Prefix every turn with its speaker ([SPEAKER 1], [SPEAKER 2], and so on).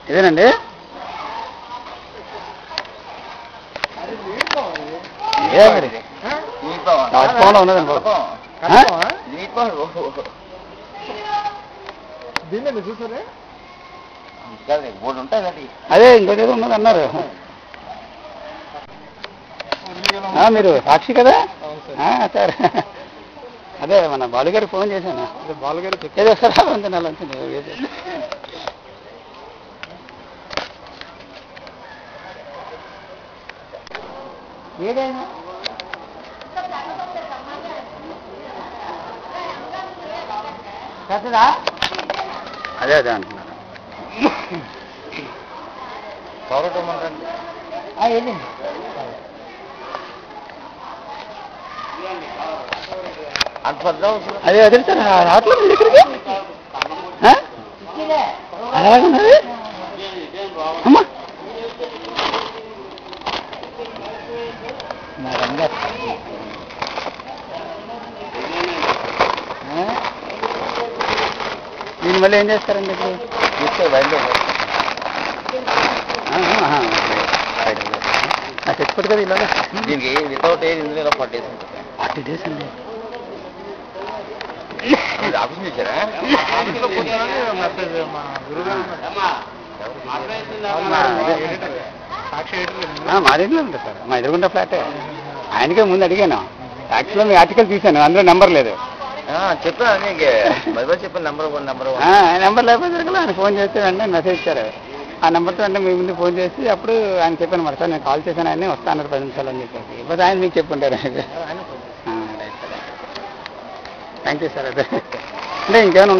[SPEAKER 1] ఇదేనండి రాజభవన్లో ఉన్నదండి
[SPEAKER 2] దీన్ని చూసారే
[SPEAKER 1] అదే ఇంకోటి ఉన్నది అన్నారు. మీరు సాక్షి కదా సార్? అదే మన బాలుగారికి ఫోన్ చేశాను.
[SPEAKER 2] బాలుగారు
[SPEAKER 1] ఏదో సార్ అంతే నెల ఏదైనా అదే అదే అంటున్నారు. అదే అదే సార్ రావట్లేదు మీ దగ్గరికి అలాగున్నది అమ్మా దీని మళ్ళీ ఏం చేస్తారండి ఇప్పుడు తెచ్చుకోడు కదా ఇలా
[SPEAKER 3] దీనికి వితౌట్ ఏజ్ ఇందులో 40 days ఉంటుంది.
[SPEAKER 1] 40 days అండి.
[SPEAKER 3] ఆఫీస్ చేశారా?
[SPEAKER 1] మా దగ్గర ఉంటుంది సార్, మా ఎదురుగుంట ఫ్లాటే. ఆయనకే ముందు అడిగాను, యాక్చువల్గా మీ ఆర్టికల్ తీశాను, అందులో నెంబర్ లేదు.
[SPEAKER 3] చెప్పాను చెప్పాను
[SPEAKER 1] నెంబర్ లేకపోతే ఆయన ఫోన్ చేస్తే వెంటనే మెసేజ్ ఇచ్చారు. ఆ నెంబర్తో అంటే మీ ముందు ఫోన్ చేసి అప్పుడు ఆయన చెప్పాను మరి సార్ నేను కాల్ చేశాను, ఆయన వస్తాను 10 నిమిషాలు అని చెప్పేసి. ఇప్పుడు ఆయన మీకు చెప్పుంటారు. Thank you sir. అదే అంటే ఇంకేమైనా